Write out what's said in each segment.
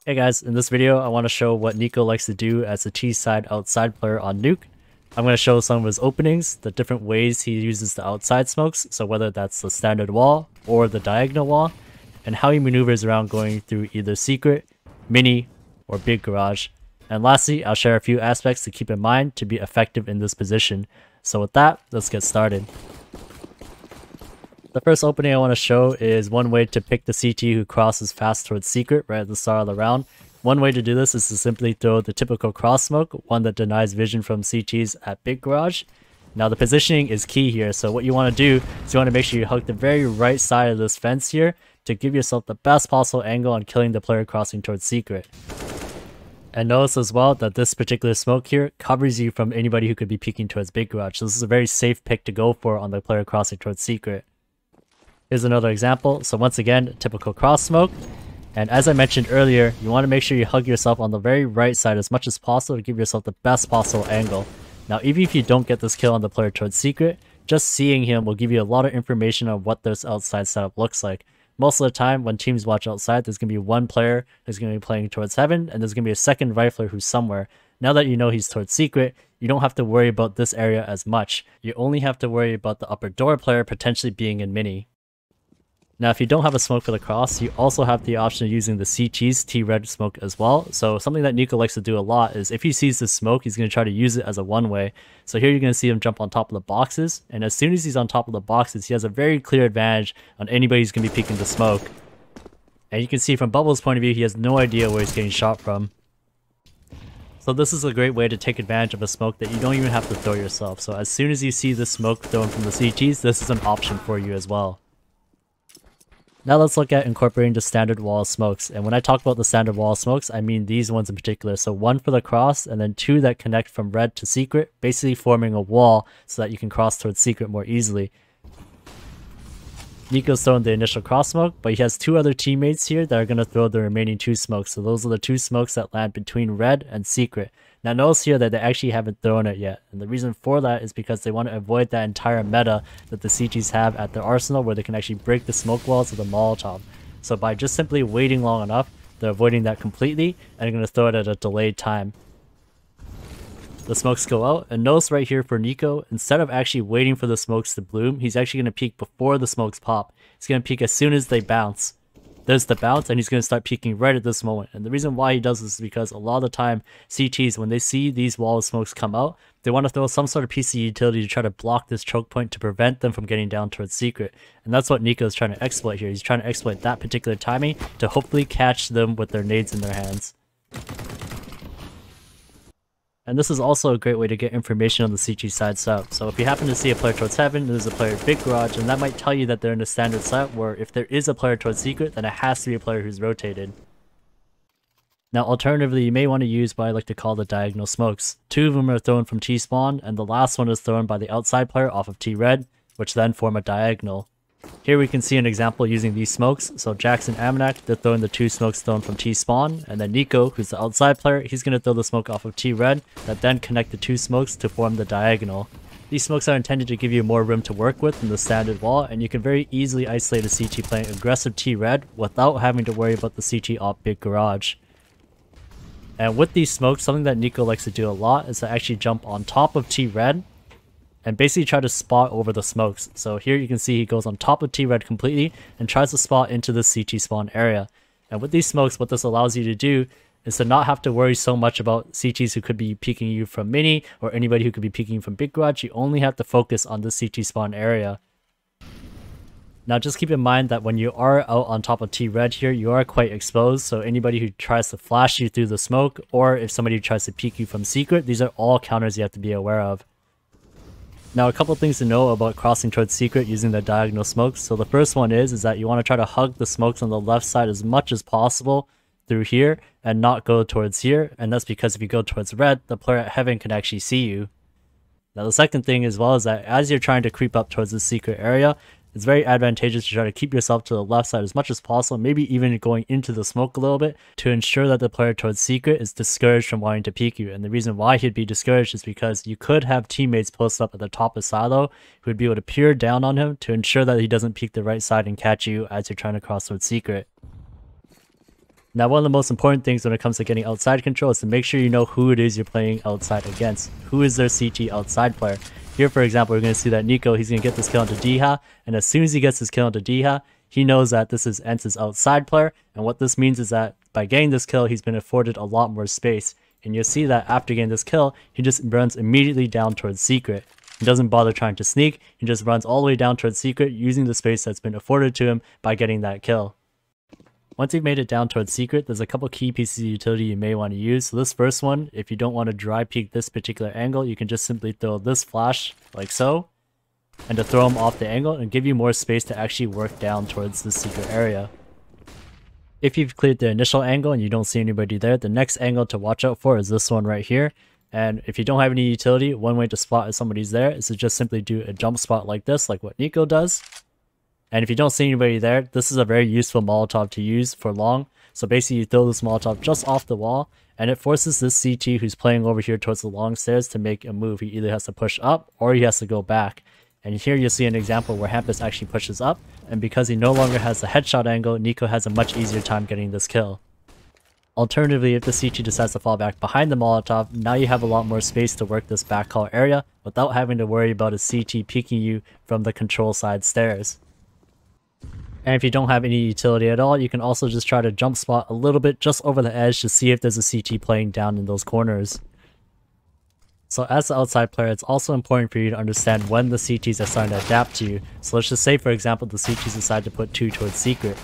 Hey guys, in this video I want to show what NiKo likes to do as a T-side outside player on Nuke. I'm going to show some of his openings, the different ways he uses the outside smokes, so whether that's the standard wall or the diagonal wall, and how he maneuvers around going through either secret, mini, or big garage. And lastly, I'll share a few aspects to keep in mind to be effective in this position. So with that, let's get started. The first opening I want to show is one way to pick the CT who crosses fast towards secret right at the start of the round. One way to do this is to simply throw the typical cross smoke, one that denies vision from CTs at big garage. Now the positioning is key here, so what you want to do is you want to make sure you hug the very right side of this fence here to give yourself the best possible angle on killing the player crossing towards secret. And notice as well that this particular smoke here covers you from anybody who could be peeking towards big garage, so this is a very safe pick to go for on the player crossing towards secret. Here's another example. So once again, typical cross smoke. And as I mentioned earlier, you want to make sure you hug yourself on the very right side as much as possible to give yourself the best possible angle. Now, even if you don't get this kill on the player towards secret, just seeing him will give you a lot of information on what this outside setup looks like. Most of the time, when teams watch outside, there's going to be one player who's going to be playing towards heaven, and there's going to be a second rifler who's somewhere. Now that you know he's towards secret, you don't have to worry about this area as much. You only have to worry about the upper door player potentially being in mini. Now, if you don't have a smoke for the cross, you also have the option of using the CT's T-red smoke as well. So something that NiKo likes to do a lot is if he sees the smoke, he's going to try to use it as a one-way. So here you're going to see him jump on top of the boxes. And as soon as he's on top of the boxes, he has a very clear advantage on anybody who's going to be peeking the smoke. And you can see from Bubble's point of view, he has no idea where he's getting shot from. So this is a great way to take advantage of a smoke that you don't even have to throw yourself. So as soon as you see the smoke thrown from the CTs, this is an option for you as well. Now let's look at incorporating the standard wall smokes. And when I talk about the standard wall smokes, I mean these ones in particular. So one for the cross and then two that connect from red to secret, basically forming a wall so that you can cross towards secret more easily. NiKo's throwing the initial cross smoke, but he has two other teammates here that are going to throw the remaining two smokes. So those are the two smokes that land between red and secret. Now notice here that they actually haven't thrown it yet, and the reason for that is because they want to avoid that entire meta that the CTs have at their arsenal where they can actually break the smoke walls with a Molotov. So by just simply waiting long enough, they're avoiding that completely and they're going to throw it at a delayed time. The smokes go out, and notice right here for NiKo, instead of actually waiting for the smokes to bloom, he's actually going to peek before the smokes pop. He's going to peek as soon as they bounce. There's the bounce, and he's going to start peeking right at this moment. And the reason why he does this is because a lot of the time, CTs, when they see these wall of smokes come out, they want to throw some sort of piece of utility to try to block this choke point to prevent them from getting down towards secret. And that's what NiKo is trying to exploit here. He's trying to exploit that particular timing to hopefully catch them with their nades in their hands. And this is also a great way to get information on the CT side setup. So if you happen to see a player towards heaven, there's a player in big garage, and that might tell you that they're in a standard setup where if there is a player towards secret, then it has to be a player who's rotated. Now alternatively, you may want to use what I like to call the diagonal smokes. Two of them are thrown from T-spawn, and the last one is thrown by the outside player off of T-red, which then form a diagonal. Here we can see an example using these smokes. So Jackson and Amanak, they're throwing the two smokes thrown from T-spawn, and then NiKo, who's the outside player, he's going to throw the smoke off of T-red that then connect the two smokes to form the diagonal. These smokes are intended to give you more room to work with than the standard wall, and you can very easily isolate a CT playing aggressive T-red without having to worry about the CT op big garage. And with these smokes, something that NiKo likes to do a lot is to actually jump on top of T-red and basically try to spot over the smokes. So here you can see he goes on top of T-red completely and tries to spot into the CT spawn area. And with these smokes, what this allows you to do is to not have to worry so much about CTs who could be peeking you from mini or anybody who could be peeking you from big garage. You only have to focus on the CT spawn area. Now just keep in mind that when you are out on top of T-red here, you are quite exposed, so anybody who tries to flash you through the smoke, or if somebody tries to peek you from secret, these are all counters you have to be aware of. Now a couple things to know about crossing towards secret using the diagonal smokes. So the first one is that you want to try to hug the smokes on the left side as much as possible through here and not go towards here, and that's because if you go towards red, the player at heaven can actually see you. Now the second thing as well is that as you're trying to creep up towards the secret area, it's very advantageous to try to keep yourself to the left side as much as possible, maybe even going into the smoke a little bit to ensure that the player towards secret is discouraged from wanting to peek you. And the reason why he'd be discouraged is because you could have teammates post up at the top of silo who would be able to peer down on him to ensure that he doesn't peek the right side and catch you as you're trying to cross towards secret. Now, one of the most important things when it comes to getting outside control is to make sure you know who it is you're playing outside against. Who is their CT outside player? Here, for example, we're going to see that NiKo, he's going to get this kill onto Diha, and as soon as he gets this kill onto Diha, he knows that this is Ence's outside player, and what this means is that by getting this kill, he's been afforded a lot more space. And you'll see that after getting this kill, he just runs immediately down towards Secret. He doesn't bother trying to sneak, he just runs all the way down towards Secret using the space that's been afforded to him by getting that kill. Once you've made it down towards Secret, there's a couple key pieces of utility you may want to use. So this first one, if you don't want to dry peek this particular angle, you can just simply throw this flash like so, and to throw him off the angle and give you more space to actually work down towards the secret area. If you've cleared the initial angle and you don't see anybody there, the next angle to watch out for is this one right here. And if you don't have any utility, one way to spot if somebody's there is to just simply do a jump spot like this, like what NiKo does. And if you don't see anybody there, this is a very useful Molotov to use for long. So basically you throw this Molotov just off the wall, and it forces this CT who's playing over here towards the long stairs to make a move. He either has to push up or he has to go back. And here you'll see an example where Hampus actually pushes up, and because he no longer has the headshot angle, NiKo has a much easier time getting this kill. Alternatively, if the CT decides to fall back behind the Molotov, now you have a lot more space to work this backhaul area without having to worry about a CT peeking you from the control side stairs. And if you don't have any utility at all, you can also just try to jump spot a little bit just over the edge to see if there's a CT playing down in those corners. So as the outside player, it's also important for you to understand when the CTs are starting to adapt to you. So let's just say, for example, the CTs decide to put 2 towards Secret.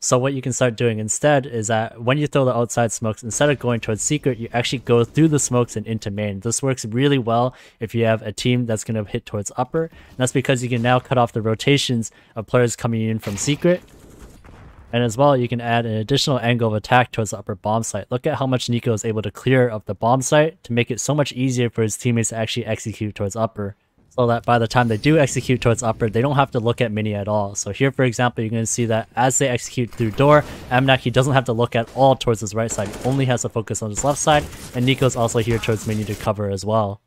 So what you can start doing instead is that when you throw the outside smokes, instead of going towards Secret, you actually go through the smokes and into main. This works really well if you have a team that's going to hit towards upper. And that's because you can now cut off the rotations of players coming in from Secret. And as well, you can add an additional angle of attack towards the upper bomb site. Look at how much NiKo is able to clear of the bomb site to make it so much easier for his teammates to actually execute towards upper. So that by the time they do execute towards upper, they don't have to look at mini at all. So here, for example, you're going to see that as they execute through door, Amnak, he doesn't have to look at all towards his right side. He only has to focus on his left side, and NiKo's also here towards mini to cover as well.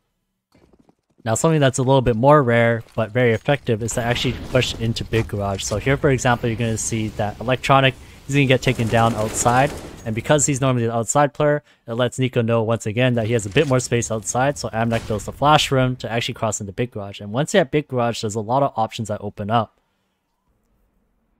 Now, something that's a little bit more rare, but very effective, is to actually push into Big Garage. So here, for example, you're going to see that Electronic, he's going to get taken down outside. And because he's normally the outside player, it lets NiKo know once again that he has a bit more space outside, so Amnak throws the flash for him to actually cross into Big Garage. And once you're at Big Garage, there's a lot of options that open up.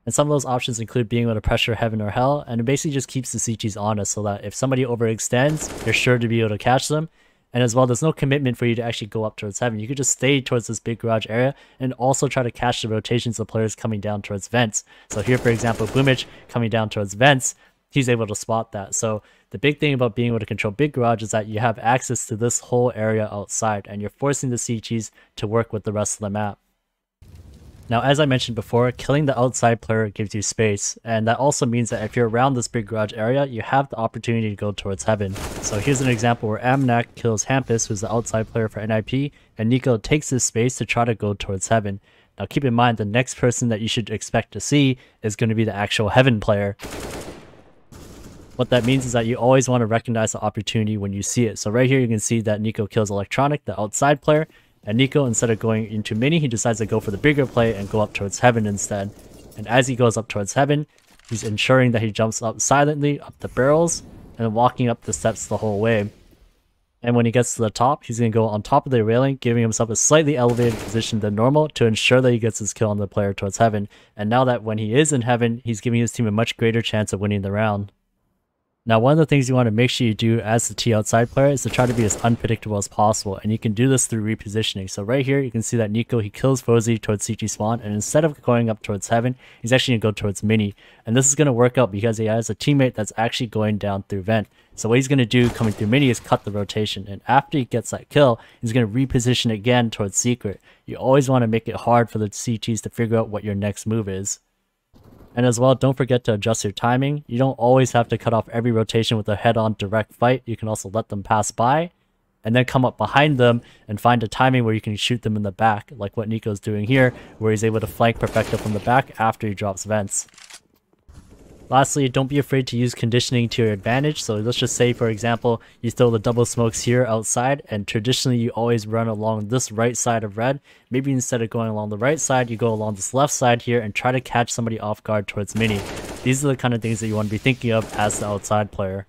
And some of those options include being able to pressure Heaven or Hell, and it basically just keeps the CTs honest so that if somebody overextends, you're sure to be able to catch them. And as well, there's no commitment for you to actually go up towards Heaven. You could just stay towards this Big Garage area and also try to catch the rotations of players coming down towards Vents. So here, for example, Boomich coming down towards Vents, he's able to spot that. So the big thing about being able to control Big Garage is that you have access to this whole area outside, and you're forcing the CTs to work with the rest of the map. Now, as I mentioned before, killing the outside player gives you space, and that also means that if you're around this Big Garage area, you have the opportunity to go towards Heaven. So here's an example where Amnak kills Hampus, who's the outside player for NIP, and NiKo takes this space to try to go towards Heaven. Now keep in mind, the next person that you should expect to see is going to be the actual Heaven player. What that means is that you always want to recognize the opportunity when you see it. So right here you can see that NiKo kills Electronic, the outside player, and NiKo, instead of going into mini, he decides to go for the bigger play and go up towards Heaven instead. And as he goes up towards Heaven, he's ensuring that he jumps up silently up the barrels and walking up the steps the whole way. And when he gets to the top, he's going to go on top of the railing, giving himself a slightly elevated position than normal to ensure that he gets his kill on the player towards Heaven. And now that when he is in Heaven, he's giving his team a much greater chance of winning the round. Now, one of the things you want to make sure you do as the T outside player is to try to be as unpredictable as possible, and you can do this through repositioning. So right here, you can see that NiKo, he kills Fozy towards CT spawn, and instead of going up towards Heaven, he's actually going to go towards mini. And this is going to work out because he has a teammate that's actually going down through vent. So what he's going to do coming through mini is cut the rotation, and after he gets that kill, he's going to reposition again towards secret. You always want to make it hard for the CTs to figure out what your next move is. And as well, don't forget to adjust your timing. You don't always have to cut off every rotation with a head-on direct fight. You can also let them pass by and then come up behind them and find a timing where you can shoot them in the back, like what NiKo's doing here, where he's able to flank Perfecto from the back after he drops vents. Lastly, don't be afraid to use conditioning to your advantage. So let's just say, for example, you throw the double smokes here outside, and traditionally you always run along this right side of red. Maybe instead of going along the right side, you go along this left side here and try to catch somebody off guard towards mini. These are the kind of things that you want to be thinking of as the outside player.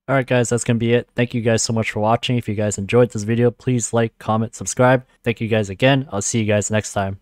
Alright guys, that's going to be it. Thank you guys so much for watching. If you guys enjoyed this video, please like, comment, subscribe. Thank you guys again. I'll see you guys next time.